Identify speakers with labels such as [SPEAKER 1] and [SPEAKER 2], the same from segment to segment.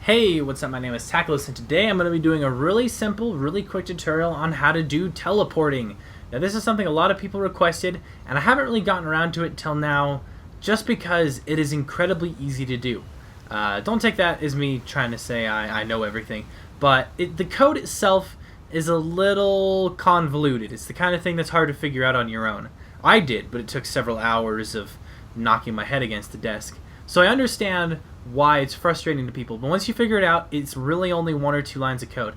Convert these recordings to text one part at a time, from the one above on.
[SPEAKER 1] Hey, what's up? My name is Tackless, and today I'm going to be doing a really simple, really quick tutorial on how to do teleporting. Now, this is something a lot of people requested, and I haven't really gotten around to it till now, just because it is incredibly easy to do. Don't take that as me trying to say I know everything, but the code itself is a little convoluted. It's the kind of thing that's hard to figure out on your own. I did, but it took several hours of knocking my head against the desk. So I understand why it's frustrating to people, but once you figure it out, it's really only 1 or 2 lines of code.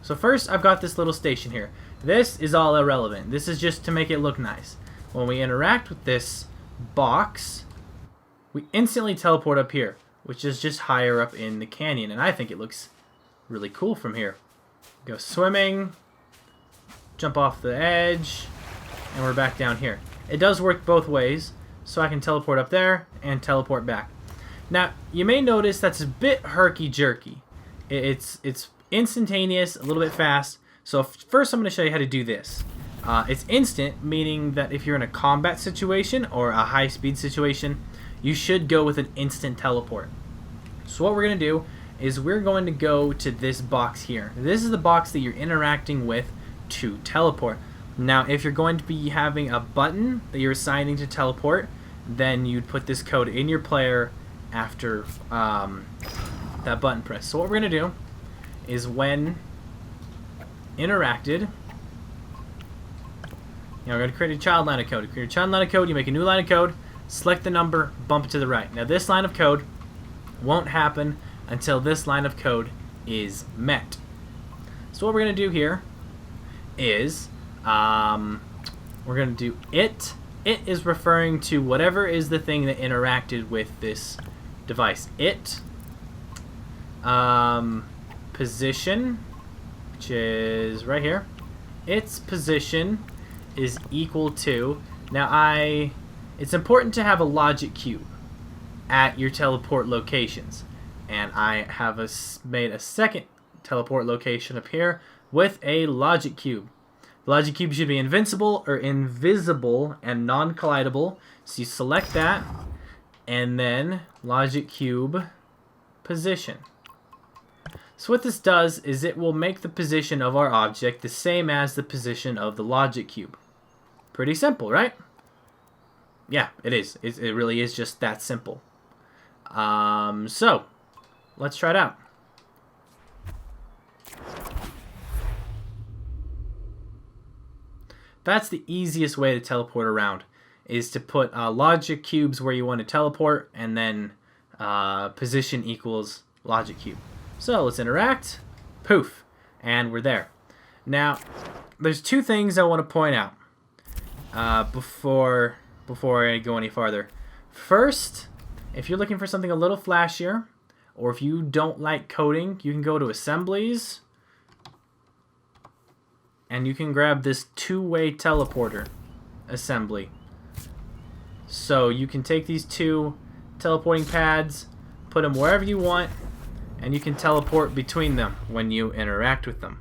[SPEAKER 1] So first, I've got this little station here. This is all irrelevant. This is just to make it look nice. When we interact with this box, we instantly teleport up here, which is just higher up in the canyon, and I think it looks really cool from here. Go swimming, jump off the edge, and we're back down here. It does work both ways, so I can teleport up there and teleport back. Now, you may notice that's a bit herky-jerky. It's instantaneous, a little bit fast. So first I'm going to show you how to do this. It's instant, meaning that if you're in a combat situation or a high-speed situation, you should go with an instant teleport. So what we're going to do is we're going to go to this box here. This is the box that you're interacting with to teleport. Now, if you're going to be having a button that you're assigning to teleport, then you'd put this code in your player after that button press. So what we're going to do is when interacted, we're going to create a child line of code. To create a child line of code, you make a new line of code, select the number, bump it to the right. Now this line of code won't happen until this line of code is met. So what we're going to do here is we're going to do it. It is referring to whatever is the thing that interacted with this device. It position, which is right here. Its position is equal to. Now it's important to have a logic cube at your teleport locations, and I have made a second teleport location up here with a logic cube. The logic cube should be invincible or invisible and non-collidable. So you select that, and then logic cube position. So what this does is it will make the position of our object the same as the position of the logic cube. Pretty simple, right? Yeah, it is. It really is just that simple. So let's try it out. That's the easiest way to teleport around, is to put logic cubes where you want to teleport, and then position equals logic cube. So let's interact, poof, and we're there. Now, there's 2 things I want to point out before I go any farther. First, if you're looking for something a little flashier, or if you don't like coding, you can go to Assemblies, and you can grab this 2-way teleporter assembly. So you can take these 2 teleporting pads, put them wherever you want, and you can teleport between them when you interact with them.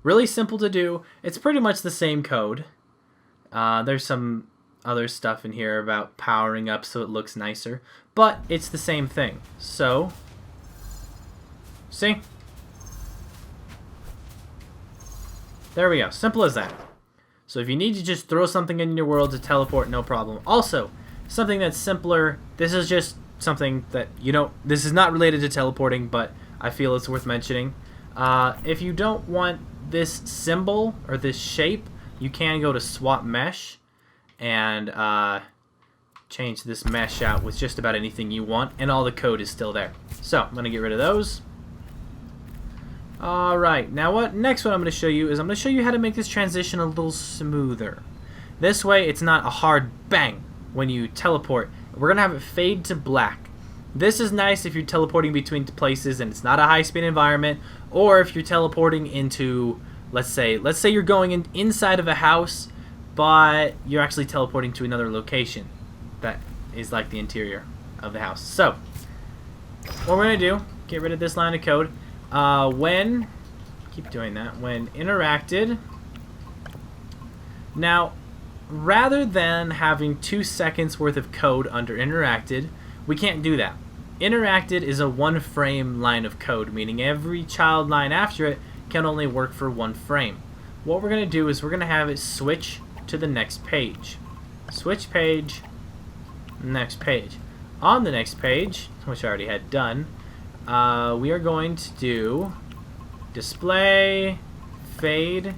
[SPEAKER 1] Really simple to do. It's pretty much the same code. There's some other stuff in here about powering up so it looks nicer, but it's the same thing. So, see? There we go. Simple as that. So if you need to just throw something in your world to teleport, no problem. Also, something that's simpler, this is just something that, this is not related to teleporting, but I feel it's worth mentioning. If you don't want this symbol or this shape, you can go to Swap Mesh and change this mesh out with just about anything you want, and all the code is still there. So I'm going to get rid of those. Alright, now what I'm going to show you is I'm going to show you how to make this transition a little smoother. This way it's not a hard bang when you teleport. We're going to have it fade to black. This is nice if you're teleporting between places and it's not a high-speed environment, or if you're teleporting into, let's say you're going inside of a house, but you're actually teleporting to another location that is like the interior of the house. So, what we're going to do, get rid of this line of code. When interacted, now rather than having 2 seconds worth of code under interacted, we can't do that. Interacted is a 1-frame line of code, meaning every child line after it can only work for 1 frame. What we're going to do is we're going to have it switch to the next page. Switch page, next page. On the next page, which I already had done, we are going to do display, fade,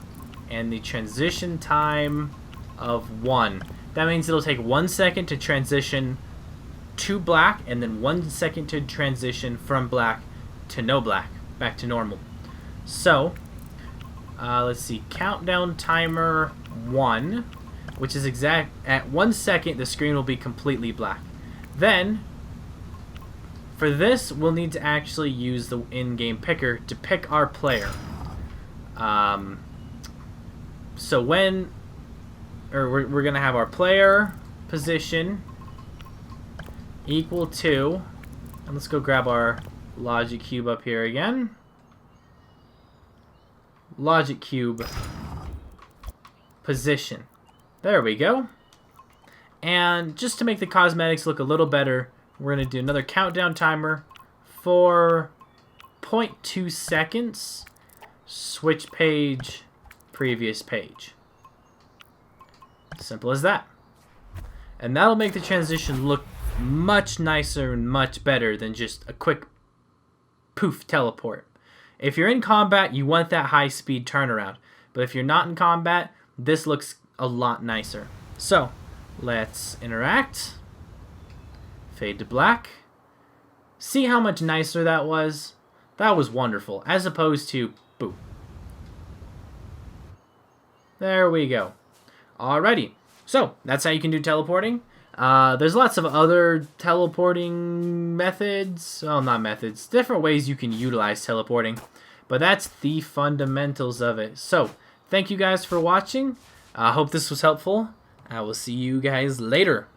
[SPEAKER 1] and the transition time of 1. That means it'll take 1 second to transition to black, and then 1 second to transition from black to no black, back to normal. So, let's see, countdown timer 1, which is exact at 1 second the screen will be completely black. Then, for this, we'll need to actually use the in-game picker to pick our player. So when, we're gonna have our player position equal to, and let's go grab our logic cube up here again. Logic cube position. There we go. And just to make the cosmetics look a little better, we're going to do another countdown timer for 0.2 seconds. Switch page, previous page. Simple as that. And that'll make the transition look much nicer and much better than just a quick poof teleport. If you're in combat, you want that high-speed turnaround. But if you're not in combat, this looks a lot nicer. So, let's interact. Fade to black. See how much nicer that was? That was wonderful, as opposed to boop. There we go. Alrighty. So, that's how you can do teleporting. There's lots of other teleporting methods. Well, not methods. Different ways you can utilize teleporting. But that's the fundamentals of it. So, thank you guys for watching. I hope this was helpful. I will see you guys later.